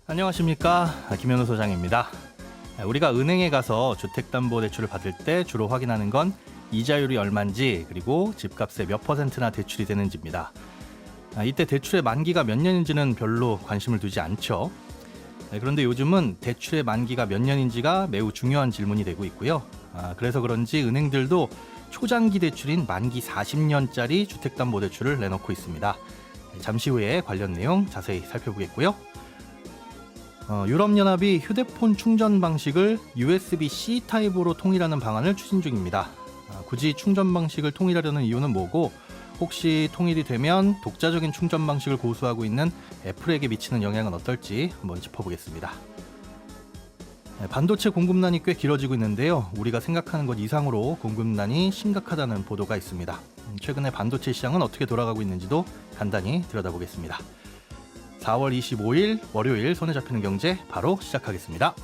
안녕하십니까, 김현우 소장입니다. 우리가 은행에 가서 주택담보대출을 받을 때 주로 확인하는 건 이자율이 얼마인지, 그리고 집값의 몇 %나 대출이 되는지입니다. 이때 대출의 만기가 몇 년인지는 별로 관심을 두지 않죠. 그런데 요즘은 대출의 만기가 몇 년인지가 매우 중요한 질문이 되고 있고요. 그래서 그런지 은행들도 초장기 대출인 만기 40년짜리 주택담보대출을 내놓고 있습니다. 잠시 후에 관련 내용 자세히 살펴보겠고요. 유럽연합이 휴대폰 충전 방식을 USB-C 타입으로 통일하는 방안을 추진 중입니다. 굳이 충전 방식을 통일하려는 이유는 뭐고, 혹시 통일이 되면 독자적인 충전 방식을 고수하고 있는 애플에게 미치는 영향은 어떨지 한번 짚어보겠습니다. 반도체 공급난이 꽤 길어지고 있는데요. 우리가 생각하는 것 이상으로 공급난이 심각하다는 보도가 있습니다. 최근에 반도체 시장은 어떻게 돌아가고 있는지도 간단히 들여다보겠습니다. 4월 25일 월요일 손에 잡히는 경제 바로 시작하겠습니다.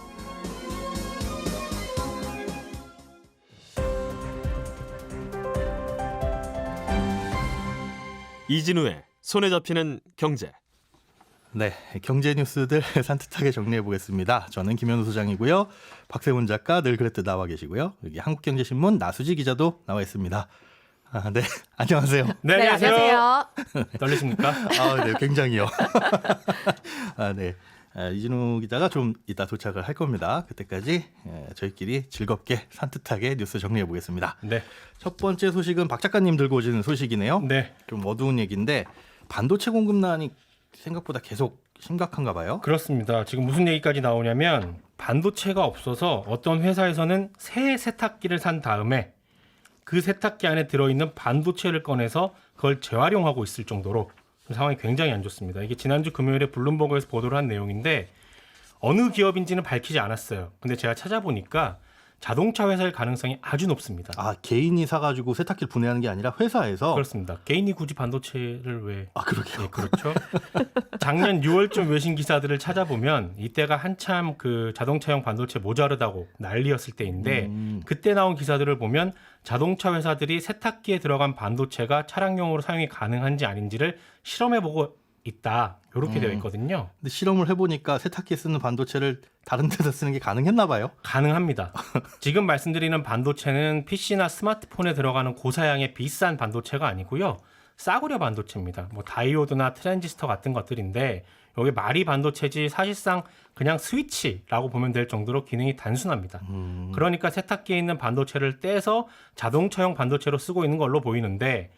이진우의 손에 잡히는 경제. 네, 경제 뉴스들 산뜻하게 정리해 보겠습니다. 저는 김현우 소장이고요. 박세훈 작가 늘 그랬듯 나와 계시고요. 여기 한국경제신문 나수지 기자도 나와 있습니다. 네, 안녕하세요. 네, 안녕하세요. 떨리십니까? 네, 굉장히요. 네, 이진우 기자가 좀 이따 도착을 할 겁니다. 그때까지 저희끼리 즐겁게 산뜻하게 뉴스 정리해 보겠습니다. 네. 첫 번째 소식은 박 작가님 들고 오신 소식이네요. 네. 좀 어두운 얘기인데 반도체 공급난이 생각보다 계속 심각한가 봐요. 그렇습니다. 지금 무슨 얘기까지 나오냐면 반도체가 없어서 어떤 회사에서는 새 세탁기를 산 다음에 그 세탁기 안에 들어있는 반도체를 꺼내서 그걸 재활용하고 있을 정도로 상황이 굉장히 안 좋습니다. 이게 지난주 금요일에 블룸버그에서 보도를 한 내용인데 어느 기업인지는 밝히지 않았어요. 근데 제가 찾아보니까 자동차 회사일 가능성이 아주 높습니다. 개인이 사가지고 세탁기를 분해하는 게 아니라 회사에서? 그렇습니다. 개인이 굳이 반도체를 왜? 그러게요. 네, 그렇죠. 작년 6월쯤 외신 기사들을 찾아보면 이때가 한참 그 자동차용 반도체 모자르다고 난리였을 때인데 그때 나온 기사들을 보면 자동차 회사들이 세탁기에 들어간 반도체가 차량용으로 사용이 가능한지 아닌지를 실험해보고 있다. 이렇게 되어 있거든요. 근데 실험을 해보니까 세탁기에 쓰는 반도체를 다른 데서 쓰는 게 가능했나 봐요? 가능합니다. 지금 말씀드리는 반도체는 PC나 스마트폰에 들어가는 고사양의 비싼 반도체가 아니고요. 싸구려 반도체입니다. 뭐 다이오드나 트랜지스터 같은 것들인데 여기 말이 반도체지 사실상 그냥 스위치라고 보면 될 정도로 기능이 단순합니다. 그러니까 세탁기에 있는 반도체를 떼서 자동차용 반도체로 쓰고 있는 걸로 보이는데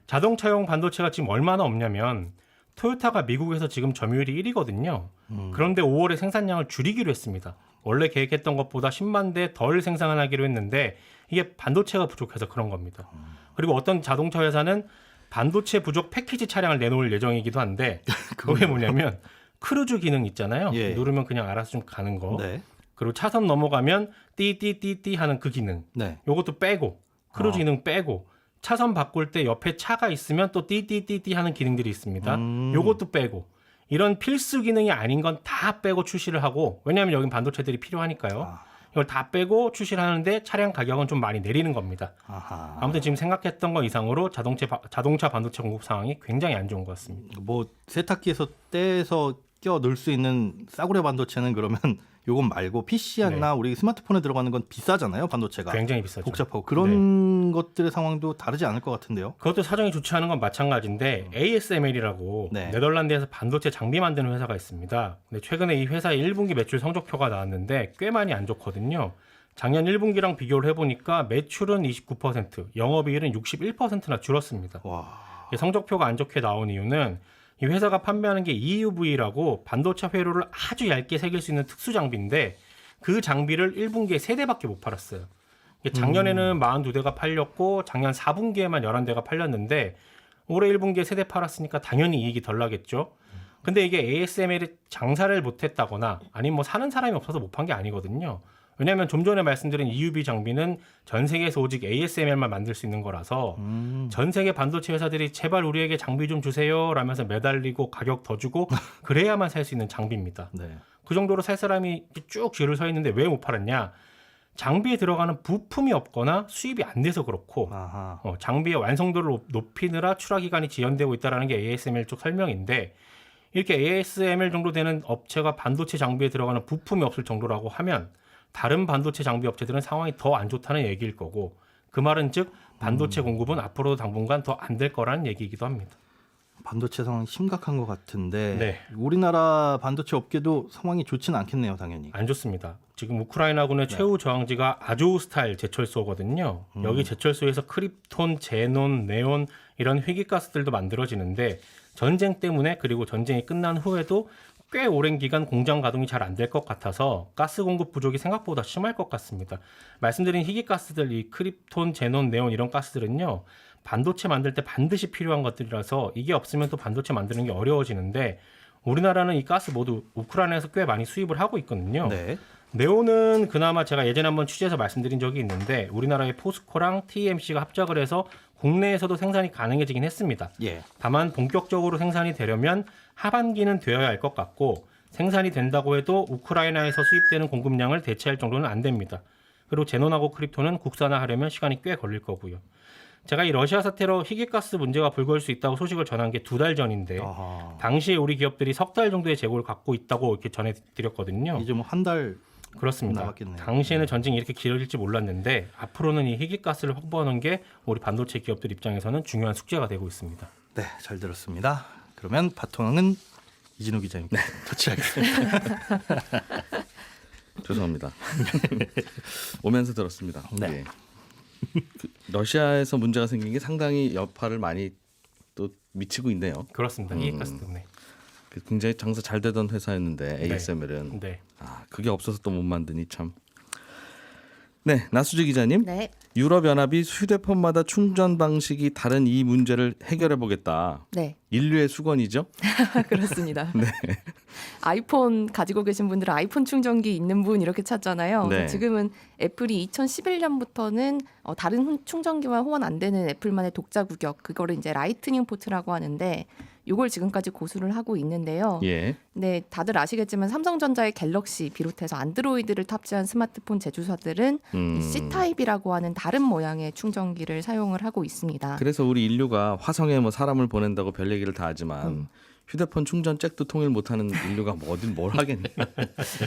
자동차용 반도체가 지금 얼마나 없냐면 토요타가 미국에서 지금 점유율이 1위거든요. 그런데 5월에 생산량을 줄이기로 했습니다. 원래 계획했던 것보다 10만 대 덜 생산하기로 했는데 이게 반도체가 부족해서 그런 겁니다. 그리고 어떤 자동차 회사는 반도체 부족 패키지 차량을 내놓을 예정이기도 한데 그게 뭐냐면 크루즈 기능 있잖아요. 예. 누르면 그냥 알아서 좀 가는 거. 네. 그리고 차선 넘어가면 띠띠띠띠 하는 그 기능. 네. 요것도 빼고 크루즈 기능 빼고 차선 바꿀 때 옆에 차가 있으면 또 띠띠띠띠 하는 기능들이 있습니다. 요것도 빼고 이런 필수 기능이 아닌 건 다 빼고 출시를 하고 반도체는 여긴 반도체들이 필요하니까요. 이걸 다 빼고 출시를 하는데 차량 가격은 좀 많이 내리는 겁니다. 아무튼 지금 생각했던 것 이상으로 자동차 반도체 공급 상황이 굉장히 안 좋은 것 같습니다. 뭐 세탁기에서 떼서 껴 넣을 수 있는 싸구려 반도체는 그러면 요건 말고 PC나 우리 스마트폰에 들어가는 건 비싸잖아요. 반도체가. 굉장히 비싸죠. 복잡하고 그런 것들의 상황도 다르지 않을 것 같은데요. 그것도 사정이 좋지 않은 건 마찬가지인데 ASML이라고 네덜란드에서 반도체 장비 만드는 회사가 있습니다. 근데 최근에 이 회사의 1분기 매출 성적표가 나왔는데 꽤 많이 안 좋거든요. 작년 1분기랑 비교를 해보니까 매출은 29%, 영업이익은 61%나 줄었습니다. 와. 성적표가 안 좋게 나온 이유는 이 회사가 판매하는 게 EUV라고 반도체 회로를 아주 얇게 새길 수 있는 특수 장비인데 그 장비를 1분기에 3대밖에 못 팔았어요. 작년에는 42대가 팔렸고 작년 4분기에만 11대가 팔렸는데 올해 1분기에 3대 팔았으니까 당연히 이익이 덜 나겠죠. 근데 이게 ASML이 장사를 못했다거나 아니면 뭐 사는 사람이 없어서 못 판 게 아니거든요. 왜냐하면 좀 전에 말씀드린 EUV 장비는 전 세계에서 오직 ASML만 만들 수 있는 거라서 전 세계 반도체 회사들이 제발 우리에게 장비 좀 주세요 라면서 매달리고 가격 더 주고 그래야만 살 수 있는 장비입니다. 네. 그 정도로 살 사람이 쭉 줄을 서 있는데 왜 못 팔았냐. 장비에 들어가는 부품이 없거나 수입이 안 돼서 그렇고 장비의 완성도를 높이느라 출하 기간이 지연되고 있다는 게 ASML 쪽 설명인데 이렇게 ASML 정도 되는 업체가 반도체 장비에 들어가는 부품이 없을 정도라고 하면 다른 반도체 장비 업체들은 상황이 더 안 좋다는 얘기일 거고 그 말은 즉 반도체 공급은 앞으로도 당분간 더 안 될 거라는 얘기이기도 합니다. 반도체 상황이 심각한 것 같은데 네. 우리나라 반도체 업계도 상황이 좋지는 않겠네요, 당연히. 안 좋습니다. 지금 우크라이나군의 최후 저항지가 아조우스탈 제철소거든요. 여기 제철소에서 크립톤, 제논, 네온 이런 회기가스들도 만들어지는데 전쟁 때문에 그리고 전쟁이 끝난 후에도 꽤 오랜 기간 공장 가동이 잘 안 될 것 같아서 가스 공급 부족이 생각보다 심할 것 같습니다. 말씀드린 희귀가스들, 이 크립톤, 제논, 네온 이런 가스들은요. 반도체 만들 때 반드시 필요한 것들이라서 이게 없으면 또 반도체 만드는 게 어려워지는데 우리나라는 이 가스 모두 우크라이나에서 꽤 많이 수입을 하고 있거든요. 네. 네온은 그나마 제가 예전에 한번 취재해서 말씀드린 적이 있는데 우리나라의 포스코랑 TMC가 합작을 해서 국내에서도 생산이 가능해지긴 했습니다. 예. 다만 본격적으로 생산이 되려면 하반기는 되어야 할 것 같고 생산이 된다고 해도 우크라이나에서 수입되는 공급량을 대체할 정도는 안 됩니다. 그리고 제논하고 크립톤은 국산화하려면 시간이 꽤 걸릴 거고요. 제가 이 러시아 사태로 희귀가스 문제가 불거질 수 있다고 소식을 전한 게 2달 전인데 아하. 당시에 우리 기업들이 석 달 정도의 재고를 갖고 있다고 이렇게 전해드렸거든요. 이제 뭐 한 달 그렇습니다. 남았겠네요. 당시에는 전쟁이 이렇게 길어질지 몰랐는데 앞으로는 이 희귀가스를 확보하는 게 우리 반도체 기업들 입장에서는 중요한 숙제가 되고 있습니다. 네, 잘 들었습니다. 그러면 바통은 이진우 기자님께 터치하겠습니다. 죄송합니다. 오면서 들었습니다. 네. 예. 러시아에서 문제가 생긴 게 상당히 여파를 많이 또 미치고 있네요. 그렇습니다. 희귀가스 때문에. 굉장히 장사 잘 되던 회사였는데 ASML은 네. 그게 없어서 또 못 만드니 참. 네, 나수지 기자님. 네. 유럽연합이 휴대폰마다 충전 방식이 다른 이 문제를 해결해 보겠다. 네. 인류의 수건이죠? 그렇습니다. 아이폰 가지고 계신 분들은 아이폰 충전기 있는 분 이렇게 찾잖아요. 네. 지금은 애플이 2011년부터는 다른 충전기와 호환 안 되는 애플만의 독자 구격, 그거를 이제 라이트닝 포트라고 하는데 이걸 지금까지 고수를 하고 있는데요. 예. 네, 다들 아시겠지만 삼성전자의 갤럭시 비롯해서 안드로이드를 탑재한 스마트폰 제조사들은 이 C타입이라고 하는 다른 모양의 충전기를 사용을 하고 있습니다. 그래서 우리 인류가 화성에 뭐 사람을 보낸다고 별 얘기를 다 하지만 휴대폰 충전 잭도 통일 못하는 인류가 뭐 어딘 뭘 하겠냐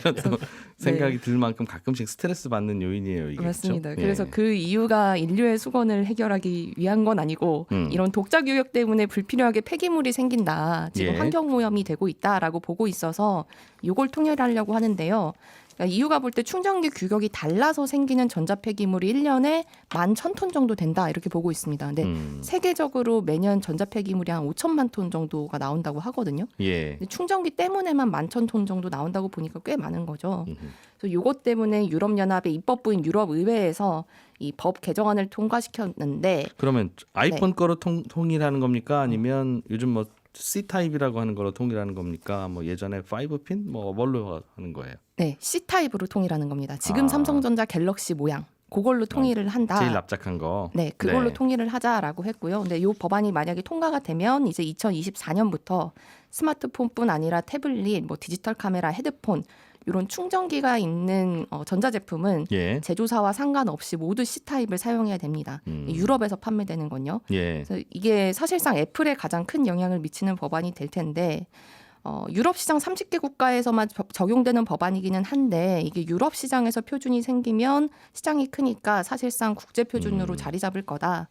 이런 또 생각이 들 만큼 가끔씩 스트레스 받는 요인이에요. 이게 맞습니다. 그렇죠? 그래서 예. 그 이유가 인류의 수건을 해결하기 위한 건 아니고 이런 독자 규격 때문에 불필요하게 폐기물이 생긴다. 지금 예. 환경오염이 되고 있다라고 보고 있어서 이걸 통일하려고 하는데요. 그러니까 이유가 볼 때 충전기 규격이 달라서 생기는 전자 폐기물이 1년에 11,000톤 정도 된다 이렇게 보고 있습니다. 근데 세계적으로 매년 전자 폐기물이 한 5천만 톤 정도가 나온다고 하거든요. 예. 근데 충전기 때문에만 11,000톤 정도 나온다고 보니까 꽤 많은 거죠. 그래서 이것 때문에 유럽연합의 입법부인 유럽의회에서 이 법 개정안을 통과시켰는데 그러면 아이폰 네. 거로 통일하는 겁니까? 아니면 요즘 뭐 C 타입이라고 하는 거로 통일하는 겁니까? 뭐 예전에 5핀 뭐 뭘로 하는 거예요? 네, C타입으로 통일하는 겁니다. 지금 아. 삼성전자 갤럭시 모양 그걸로 통일을 한다. 제일 납작한 거. 네, 그걸로 네. 통일을 하자라고 했고요. 근데 이 법안이 만약에 통과가 되면 이제 2024년부터 스마트폰뿐 아니라 태블릿, 뭐 디지털 카메라, 헤드폰 이런 충전기가 있는 전자제품은 예. 제조사와 상관없이 모두 C타입을 사용해야 됩니다. 유럽에서 판매되는 건요. 예. 그래서 이게 사실상 애플에 가장 큰 영향을 미치는 법안이 될 텐데 유럽 시장 30개 국가에서만 적용되는 법안이기는 한데 이게 유럽 시장에서 표준이 생기면 시장이 크니까 사실상 국제 표준으로 자리 잡을 거다.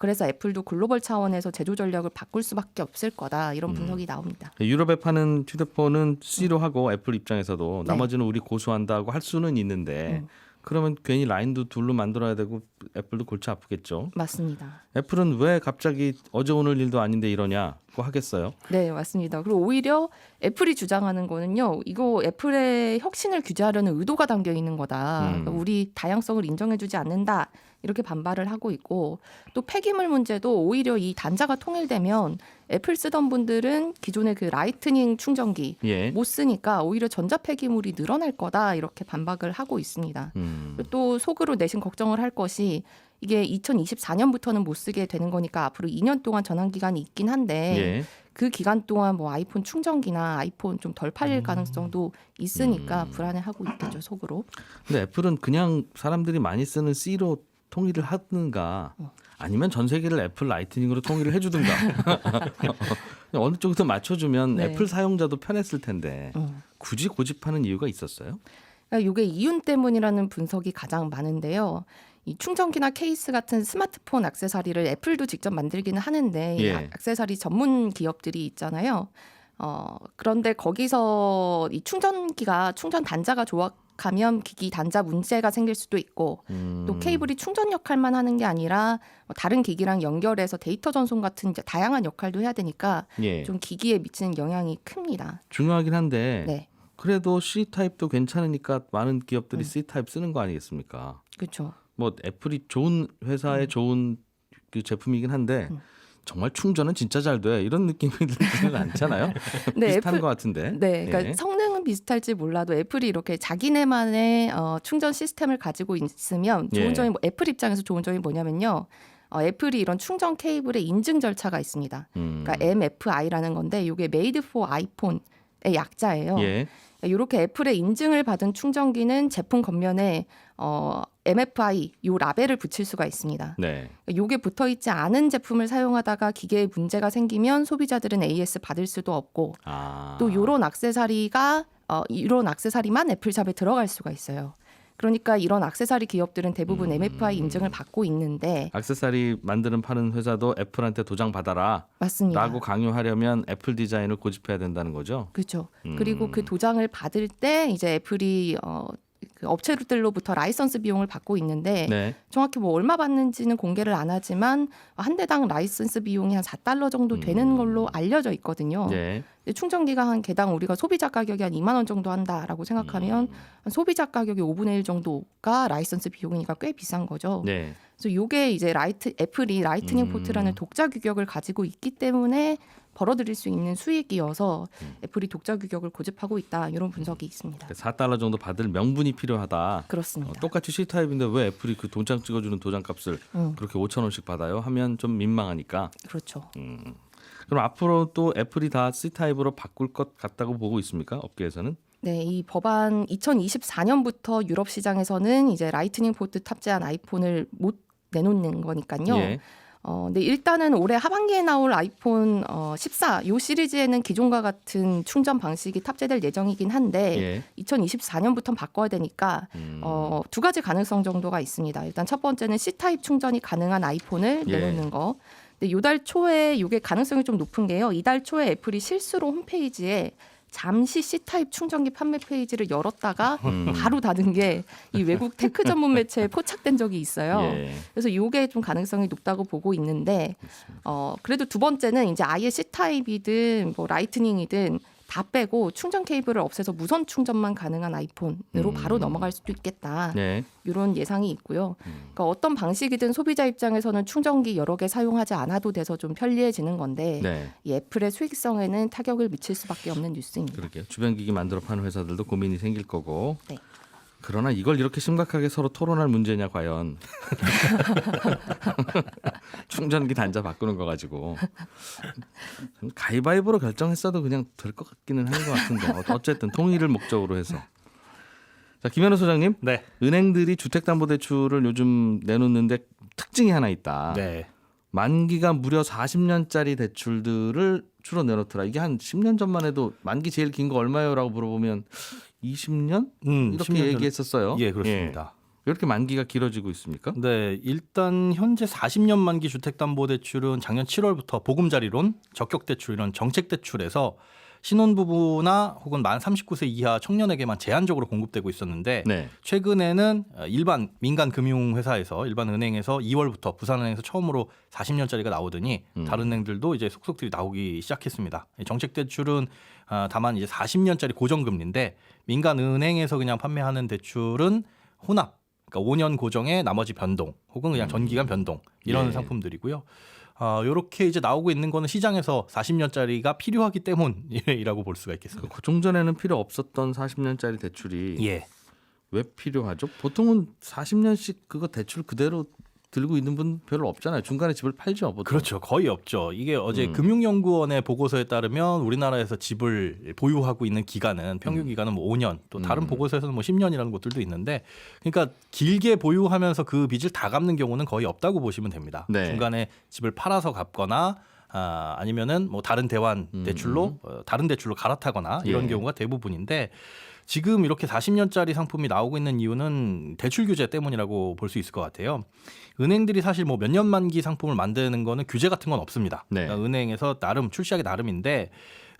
그래서 애플도 글로벌 차원에서 제조 전략을 바꿀 수밖에 없을 거다. 이런 분석이 나옵니다. 유럽에 파는 휴대폰은 C로 하고 애플 입장에서도 네. 나머지는 우리 고수한다고 할 수는 있는데 그러면 괜히 라인도 둘로 만들어야 되고 애플도 골치 아프겠죠. 맞습니다. 애플은 왜 갑자기 어제 오늘 일도 아닌데 이러냐고 하겠어요. 네, 맞습니다. 그리고 오히려 애플이 주장하는 거는요. 이거 애플의 혁신을 규제하려는 의도가 담겨 있는 거다. 그러니까 우리 다양성을 인정해주지 않는다. 이렇게 반발을 하고 있고 또 폐기물 문제도 오히려 이 단자가 통일되면 애플 쓰던 분들은 기존의 그 라이트닝 충전기 예. 못 쓰니까 오히려 전자 폐기물이 늘어날 거다. 이렇게 반박을 하고 있습니다. 그리고 또 속으로 내심 걱정을 할 것이 이게 2024년부터는 못 쓰게 되는 거니까 앞으로 2년 동안 전환 기간이 있긴 한데 예. 그 기간 동안 뭐 아이폰 충전기나 아이폰 좀 덜 팔릴 가능성도 있으니까 불안해하고 있겠죠 속으로. 근데 애플은 그냥 사람들이 많이 쓰는 C로 통일을 하든가 아니면 전 세계를 애플 라이트닝으로 통일을 해주든가 어느 정도 맞춰주면 네. 애플 사용자도 편했을 텐데 굳이 고집하는 이유가 있었어요? 그러니까 이게 이윤 때문이라는 분석이 가장 많은데요. 이 충전기나 케이스 같은 스마트폰 액세서리를 애플도 직접 만들기는 하는데 이 예. 액세서리 전문 기업들이 있잖아요. 그런데 거기서 이 충전기가 충전 단자가 조악하면 기기 단자 문제가 생길 수도 있고 또 케이블이 충전 역할만 하는 게 아니라 다른 기기랑 연결해서 데이터 전송 같은 이제 다양한 역할도 해야 되니까 예. 좀 기기에 미치는 영향이 큽니다. 중요하긴 한데 네, 그래도 C 타입도 괜찮으니까 많은 기업들이 C 타입 쓰는 거 아니겠습니까? 그렇죠. 뭐 애플이 좋은 회사의 좋은 그 제품이긴 한데 정말 충전은 진짜 잘 돼. 이런 느낌이 들지는 않잖아요. 네, 비슷한 애플- 것 같은데. 네, 그러니까 예. 성능은 비슷할지 몰라도 애플이 이렇게 자기네만의 충전 시스템을 가지고 있으면 좋은 예. 점이 애플 입장에서 좋은 점이 뭐냐면요. 애플이 이런 충전 케이블의 인증 절차가 있습니다. 그러니까 MFI라는 건데 이게 Made for iPhone의 약자예요. 예. 이렇게 애플의 인증을 받은 충전기는 제품 겉면에 MFI 요 라벨을 붙일 수가 있습니다. 네. 요게 붙어 있지 않은 제품을 사용하다가 기계에 문제가 생기면 소비자들은 AS 받을 수도 없고 아. 또 이런 액세서리가 이런 액세서리만 애플샵에 들어갈 수가 있어요. 그러니까 이런 액세서리 기업들은 대부분 MFI 인증을 받고 있는데 액세서리 만드는 파는 회사도 애플한테 도장 받아라 맞습니다. 라고 강요하려면 애플 디자인을 고집해야 된다는 거죠. 그렇죠. 그리고 그 도장을 받을 때 이제 애플이 그 업체들로부터 라이선스 비용을 받고 있는데 네. 정확히 뭐 얼마 받는지는 공개를 안 하지만 한 대당 라이선스 비용이 한 $4 정도 되는 걸로 알려져 있거든요. 네. 근데 충전기가 한 개당 우리가 소비자 가격이 한 2만 원 정도 한다라고 생각하면 한 소비자 가격의 5분의 1 정도가 라이선스 비용이니까 꽤 비싼 거죠. 네. 그래서 이게 이제 애플이 라이트닝 포트라는 독자 규격을 가지고 있기 때문에 벌어들일 수 있는 수익이어서 애플이 독자 규격을 고집하고 있다 이런 분석이 있습니다. $4 정도 받을 명분이 필요하다. 그렇습니다. 똑같이 C 타입인데 왜 애플이 그 도장 찍어주는 도장값을 그렇게 5,000원씩 받아요? 하면 좀 민망하니까. 그렇죠. 그럼 앞으로 또 애플이 다 C 타입으로 바꿀 것 같다고 보고 있습니까? 업계에서는? 네, 이 법안 2024년부터 유럽 시장에서는 이제 라이트닝 포트 탑재한 아이폰을 못 내놓는 거니까요. 예. 근데 일단은 올해 하반기에 나올 아이폰 14 요 시리즈에는 기존과 같은 충전 방식이 탑재될 예정이긴 한데 예. 2024년부터는 바꿔야 되니까 두 가지 가능성 정도가 있습니다. 일단 첫 번째는 C 타입 충전이 가능한 아이폰을 예. 내놓는 거. 근데 이달 초에 이게 가능성이 좀 높은 게요. 이달 초에 애플이 실수로 홈페이지에 잠시 C타입 충전기 판매 페이지를 열었다가 바로 닫은 게 이 외국 테크 전문 매체에 포착된 적이 있어요. 예. 그래서 이게 좀 가능성이 높다고 보고 있는데 그래도 두 번째는 이제 아예 C타입이든 뭐 라이트닝이든 다 빼고 충전 케이블을 없애서 무선 충전만 가능한 아이폰으로 바로 넘어갈 수도 있겠다. 네. 이런 예상이 있고요. 그러니까 어떤 방식이든 소비자 입장에서는 충전기 여러 개 사용하지 않아도 돼서 좀 편리해지는 건데 네. 이 애플의 수익성에는 타격을 미칠 수밖에 없는 뉴스입니다. 그러게요. 주변 기기 만들어 파는 회사들도 고민이 생길 거고. 네. 그러나 이걸 이렇게 심각하게 서로 토론할 문제냐 과연. 충전기 단자 바꾸는 거 가지고. 가위바위보로 결정했어도 그냥 될 것 같기는 한 것 같은데. 어쨌든 통일을 목적으로 해서. 자, 김현우 소장님. 네. 은행들이 주택담보대출을 요즘 내놓는데 특징이 하나 있다. 네. 만기가 무려 40년짜리 대출들을 주로 내놓더라. 이게 한 10년 전만 해도 만기 제일 긴 거 얼마요라고 물어보면 20년? 이렇게 10년 전- 얘기했었어요. 예, 그렇습니다. 왜 이렇게 만기가 길어지고 있습니까? 네, 일단 현재 40년 만기 주택담보대출은 작년 7월부터 보금자리론, 적격대출 이런 정책대출에서 신혼부부나 혹은 만 39세 이하 청년에게만 제한적으로 공급되고 있었는데 네. 최근에는 일반 민간 금융회사에서 일반 은행에서 2월부터 부산은행에서 처음으로 40년짜리가 나오더니 다른 은행들도 이제 속속들이 나오기 시작했습니다. 정책대출은 다만 이제 40년짜리 고정금리인데 민간 은행에서 그냥 판매하는 대출은 혼합. 그러니까 5년 고정에 나머지 변동 혹은 그냥 전기간 변동 이런 예. 상품들이고요. 이렇게 이제 나오고 있는 거는 시장에서 40년짜리가 필요하기 때문이라고 볼 수가 있겠습니다. 고종전에는 필요 없었던 40년짜리 대출이 예. 왜 필요하죠? 보통은 40년씩 그거 대출 그대로 들고 있는 분 별로 없잖아요. 중간에 집을 팔죠. 보통. 그렇죠. 거의 없죠. 이게 어제 금융연구원의 보고서에 따르면 우리나라에서 집을 보유하고 있는 기간은 평균 기간은 뭐 5년, 또 다른 보고서에서는 뭐 10년이라는 곳들도 있는데, 그러니까 길게 보유하면서 그 빚을 다 갚는 경우는 거의 없다고 보시면 됩니다. 네. 중간에 집을 팔아서 갚거나 아니면은 뭐 다른 대환 대출로 다른 대출로 갈아타거나 이런 예. 경우가 대부분인데 지금 이렇게 40년짜리 상품이 나오고 있는 이유는 대출 규제 때문이라고 볼 수 있을 것 같아요. 은행들이 사실 뭐 몇 년 만기 상품을 만드는 거는 규제 같은 건 없습니다. 네. 그러니까 은행에서 나름 출시하기 나름인데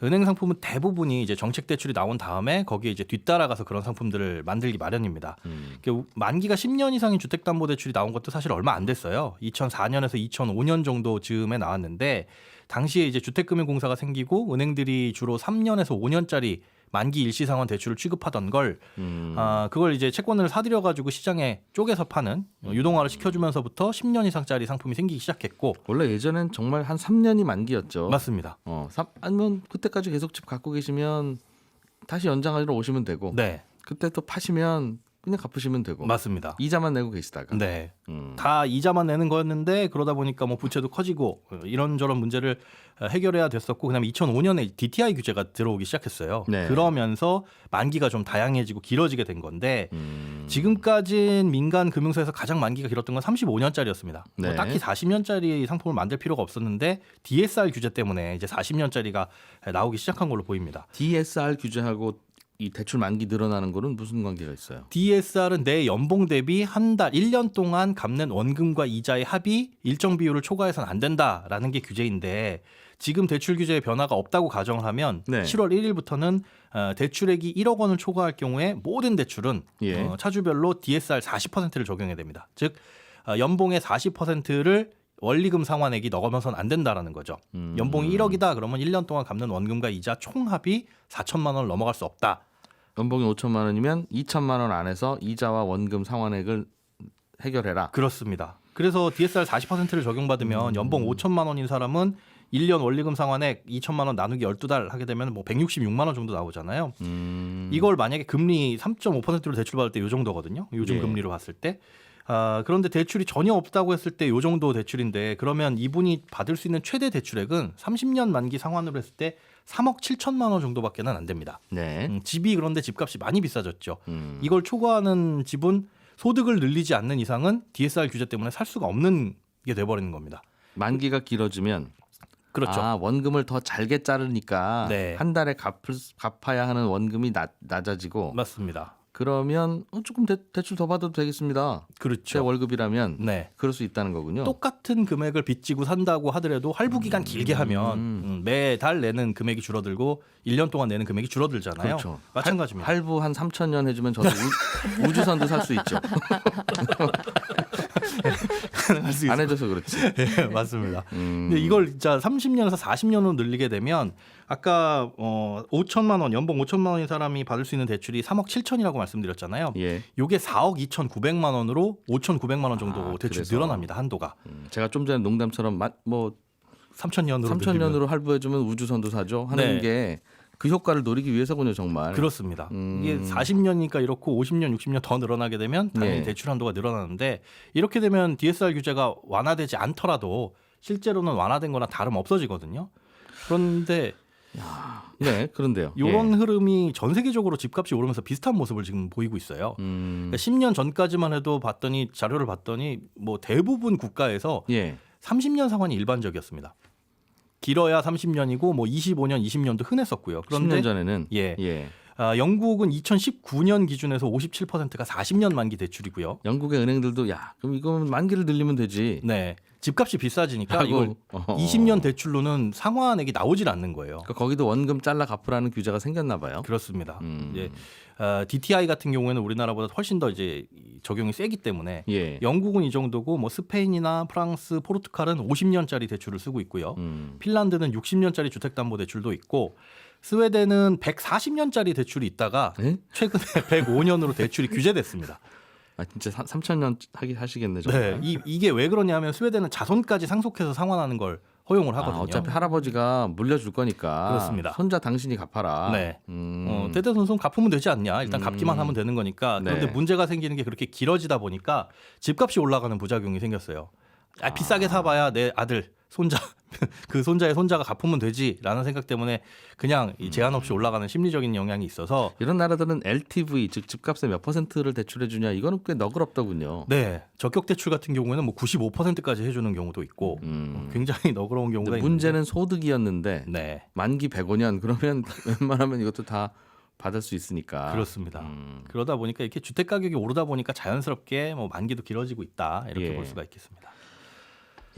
은행 상품은 대부분이 이제 정책 대출이 나온 다음에 거기에 이제 뒤따라가서 그런 상품들을 만들기 마련입니다. 만기가 10년 이상인 주택담보대출이 나온 것도 사실 얼마 안 됐어요. 2004년에서 2005년 정도 즈음에 나왔는데 당시에 이제 주택금융공사가 생기고 은행들이 주로 3년에서 5년짜리 만기 일시상환 대출을 취급하던 걸 그걸 이제 채권을 사들여 가지고 시장에 쪼개서 파는 유동화를 시켜주면서부터 10년 이상짜리 상품이 생기기 시작했고 원래 예전엔 정말 한 3년이 만기였죠. 맞습니다. 아니면 그때까지 계속 집 갖고 계시면 다시 연장하러 오시면 되고 네, 그때 또 파시면 그냥 갚으시면 되고 맞습니다. 이자만 내고 계시다가 네. 음. 다 이자만 내는 거였는데 그러다 보니까 뭐 부채도 커지고 이런저런 문제를 해결해야 됐었고 그다음에 2005년에 DTI 규제가 들어오기 시작했어요. 네. 그러면서 만기가 좀 다양해지고 길어지게 된 건데 지금까지는 민간 금융사에서 가장 만기가 길었던 건 35년짜리였습니다. 네. 딱히 40년짜리 상품을 만들 필요가 없었는데 DSR 규제 때문에 이제 40년짜리가 나오기 시작한 걸로 보입니다. DSR 규제하고 이 대출 만기 늘어나는 거는 무슨 관계가 있어요? DSR은 내 연봉 대비 한 달 1년 동안 갚는 원금과 이자의 합이 일정 비율을 초과해서는 안 된다라는 게 규제인데 지금 대출 규제에 변화가 없다고 가정을 하면 네. 7월 1일부터는 대출액이 1억 원을 초과할 경우에 모든 대출은 예. 차주별로 DSR 40%를 적용해야 됩니다. 즉 연봉의 40%를 원리금 상환액이 넘어서는 안 된다라는 거죠. 연봉이 1억이다 그러면 1년 동안 갚는 원금과 이자 총합이 4천만 원을 넘어갈 수 없다. 연봉이 5천만 원이면 2천만 원 안에서 이자와 원금 상환액을 해결해라. 그렇습니다. 그래서 DSR 40%를 적용받으면 연봉 5천만 원인 사람은 1년 원리금 상환액 2천만 원 나누기 12달 하게 되면 뭐 166만 원 정도 나오잖아요. 이걸 만약에 금리 3.5%로 대출받을 때 이 정도거든요. 요즘 예. 금리로 봤을 때. 그런데 대출이 전혀 없다고 했을 때 이 정도 대출인데 그러면 이분이 받을 수 있는 최대 대출액은 30년 만기 상환으로 했을 때 3억 7천만 원 정도밖에는 안 됩니다. 네. 집이 그런데 집값이 많이 비싸졌죠. 음. 이걸 초과하는 집은 소득을 늘리지 않는 이상은 DSR 규제 때문에 살 수가 없는 게 돼버리는 겁니다. 만기가 길어지면 그렇죠. 원금을 더 잘게 자르니까 네. 한 달에 갚아야 하는 원금이 낮아지고 맞습니다. 그러면 조금 대출 더 받아도 되겠습니다. 제 그렇죠. 월급이라면 네. 그럴 수 있다는 거군요. 똑같은 금액을 빚지고 산다고 하더라도 할부 기간 길게 하면 매달 내는 금액이 줄어들고 1년 동안 내는 금액이 줄어들잖아요. 그렇죠. 마찬가지입니다. 할부 한 3,000년 해주면 저도 우주선도 살 수 있죠. 안 해줘서 그렇지. 네, 맞습니다. 근데 이걸 진짜 30년에서 40년으로 늘리게 되면 아까 5천만 원, 연봉 5천만 원인 사람이 받을 수 있는 대출이 3억 7천이라고 말씀드렸잖아요. 예. 요게 4억 2,900만 원으로 5,900만 원 정도 대출이 그래서. 늘어납니다. 한도가. 제가 좀 전에 농담처럼 3,000년으로 3,000년으로 할부해주면 우주선도 사죠 하는 네. 게 그 효과를 노리기 위해서군요, 정말. 그렇습니다. 이게 40년이니까 이렇고 50년, 60년 더 늘어나게 되면 당연히 네. 대출 한도가 늘어나는데 이렇게 되면 DSR 규제가 완화되지 않더라도 실제로는 완화된 거나 다름 없어지거든요. 그런데 네, 그런데요. 이런 흐름이 전 세계적으로 집값이 오르면서 비슷한 모습을 지금 보이고 있어요. 그러니까 10년 전까지만 해도 자료를 봤더니 뭐 대부분 국가에서 예. 30년 상환이 일반적이었습니다. 길어야 30년이고 뭐 25년, 20년도 흔했었고요. 그런데 10년 전에는 예. 영국은 2019년 기준에서 57%가 40년 만기 대출이고요. 영국의 은행들도 그럼 이거는 만기를 늘리면 되지. 네. 집값이 비싸지니까 하고, 이걸 20년 대출로는 상환액이 나오질 않는 거예요. 그러니까 거기도 원금 잘라 갚으라는 규제가 생겼나 봐요. 그렇습니다. 이제 DTI 같은 경우에는 우리나라보다 훨씬 더 이제 적용이 세기 때문에 예. 영국은 이 정도고 뭐 스페인이나 프랑스, 포르투갈은 50년짜리 대출을 쓰고 있고요. 핀란드는 60년짜리 주택담보대출도 있고 스웨덴은 140년짜리 대출이 있다가 예? 최근에 105년으로 대출이 규제됐습니다. 진짜 3,000년 하시겠네. 네, 정말. 이게 왜 그러냐면 스웨덴은 자손까지 상속해서 상환하는 걸 허용을 하거든요. 어차피 할아버지가 물려줄 거니까. 그렇습니다. 손자 당신이 갚아라. 네. 대대손손 갚으면 되지 않냐. 일단 갚기만 하면 되는 거니까. 그런데 네. 문제가 생기는 게 그렇게 길어지다 보니까 집값이 올라가는 부작용이 생겼어요. 비싸게 사봐야 내 아들 손자 그 손자의 손자가 갚으면 되지라는 생각 때문에 그냥 이 제한 없이 올라가는 심리적인 영향이 있어서 이런 나라들은 LTV 즉 집값의 몇 %를 대출해 주냐 이거는 꽤 너그럽더군요. 네 적격 대출 같은 경우에는 뭐 95%까지 해주는 경우도 있고 굉장히 너그러운 경우가 근데 있는데 문제는 소득이었는데 네 만기 105년 그러면 웬만하면 이것도 다 받을 수 있으니까. 그렇습니다. 그러다 보니까 이렇게 주택 가격이 오르다 보니까 자연스럽게 뭐 만기도 길어지고 있다 이렇게 예. 볼 수가 있겠습니다.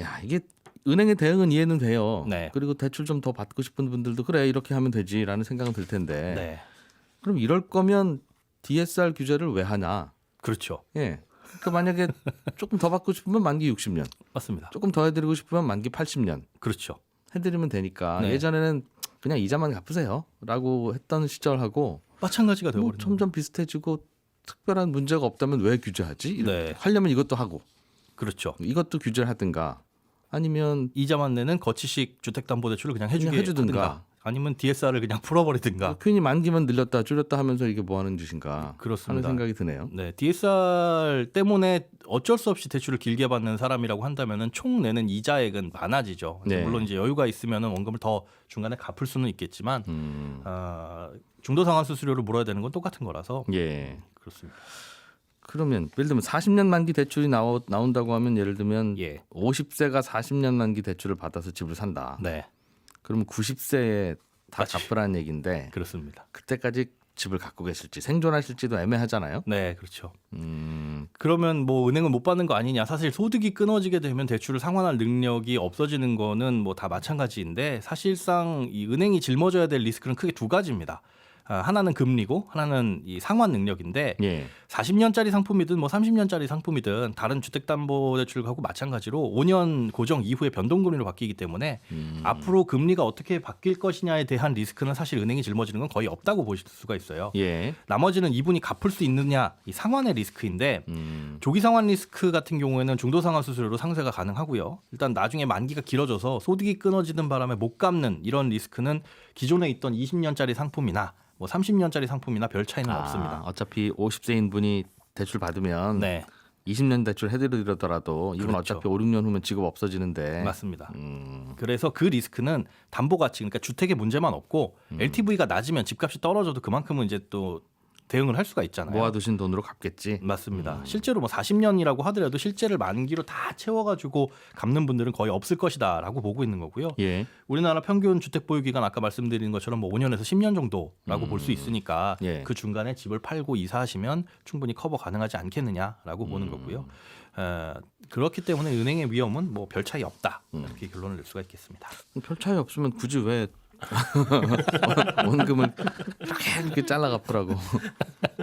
야 이게 은행의 대응은 이해는 돼요. 네. 그리고 대출 좀 더 받고 싶은 분들도 그래 이렇게 하면 되지라는 생각은 들 텐데. 네 그럼 이럴 거면 DSR 규제를 왜 하냐? 그렇죠 예. 그러니까 만약에 조금 더 받고 싶으면 만기 60년, 맞습니다. 조금 더 해드리고 싶으면 만기 80년 그렇죠. 해드리면 되니까 네. 예전에는 그냥 이자만 갚으세요라고 했던 시절하고 마찬가지가 뭐 되어버리는 점점 비슷해지고 특별한 문제가 없다면 왜 규제하지? 이렇게 네. 하려면 이것도 하고 그렇죠. 이것도 규제를 하든가 아니면 이자만 내는 거치식 주택담보대출을 그냥 해주게 그냥 해주든가. 하든가 아니면 DSR을 그냥 풀어버리든가 괜히 만기만 늘렸다 줄였다 하면서 이게 뭐 하는 짓인가 하는 그렇습니다. 생각이 드네요. 네, DSR 때문에 어쩔 수 없이 대출을 길게 받는 사람이라고 한다면은 총 내는 이자액은 많아지죠. 네. 물론 이제 여유가 있으면은 원금을 더 중간에 갚을 수는 있겠지만 중도 상환 수수료를 물어야 되는 건 똑같은 거라서 예. 그렇습니다. 그러면 예를 들면 40년 만기 대출이 나온다고 하면 예를 들면 예, 50세가 40년 만기 대출을 받아서 집을 산다. 네, 그러면 90세에 다 맞지. 갚으라는 얘기인데 그렇습니다. 그때까지 집을 갖고 계실지 생존하실지도 애매하잖아요. 네, 그렇죠. 음, 그러면 뭐 은행은 못 받는 거 아니냐? 사실 소득이 끊어지게 되면 대출을 상환할 능력이 없어지는 거는 뭐 다 마찬가지인데 사실상 이 은행이 짊어져야 될 리스크는 크게 두 가지입니다. 하나는 금리고 하나는 이 상환 능력인데 예. 40년짜리 상품이든 뭐 30년짜리 상품이든 다른 주택담보대출하고 마찬가지로 5년 고정 이후에 변동금리로 바뀌기 때문에 앞으로 금리가 어떻게 바뀔 것이냐에 대한 리스크는 사실 은행이 짊어지는 건 거의 없다고 보실 수가 있어요. 예. 나머지는 이분이 갚을 수 있느냐 이 상환의 리스크인데 조기 상환 리스크 같은 경우에는 중도 상환 수수료로 상쇄가 가능하고요. 일단 나중에 만기가 길어져서 소득이 끊어지는 바람에 못 갚는 이런 리스크는 기존에 있던 20년짜리 상품이나 뭐 30년짜리 상품이나 별 차이는 없습니다. 어차피 50세인 분이 대출 받으면 네, 20년 대출 해드리더라도 이건 그렇죠. 어차피 5, 6년 후면 직업 없어지는데. 맞습니다. 그래서 그 리스크는 담보 가치 그러니까 주택의 문제만 없고 LTV가 낮으면 집값이 떨어져도 그만큼은 이제 또 대응을 할 수가 있잖아요. 모아두신 돈으로 갚겠지. 맞습니다. 실제로 뭐 40년이라고 하더라도 실제를 만기로 다 채워가지고 갚는 분들은 거의 없을 것이다라고 보고 있는 거고요. 예. 우리나라 평균 주택 보유 기간 아까 말씀드린 것처럼 뭐 5년에서 10년 정도라고 볼 수 있으니까 예. 그 중간에 집을 팔고 이사하시면 충분히 커버 가능하지 않겠느냐라고 보는 거고요. 그렇기 때문에 은행의 위험은 뭐 별 차이 없다 이렇게 결론을 낼 수가 있겠습니다. 별 차이 없으면 굳이 왜 원금을 이렇게 잘라 갚으라고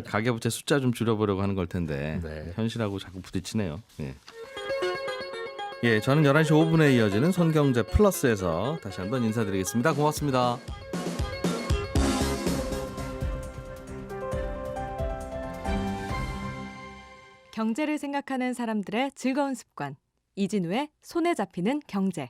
가계부채 숫자 좀 줄여보려고 하는 걸 텐데 네. 현실하고 자꾸 부딪히네요. 예. 예, 저는 11시 5분에 이어지는 손경제 플러스에서 다시 한번 인사드리겠습니다. 고맙습니다. 경제를 생각하는 사람들의 즐거운 습관. 이진우의 손에 잡히는 경제.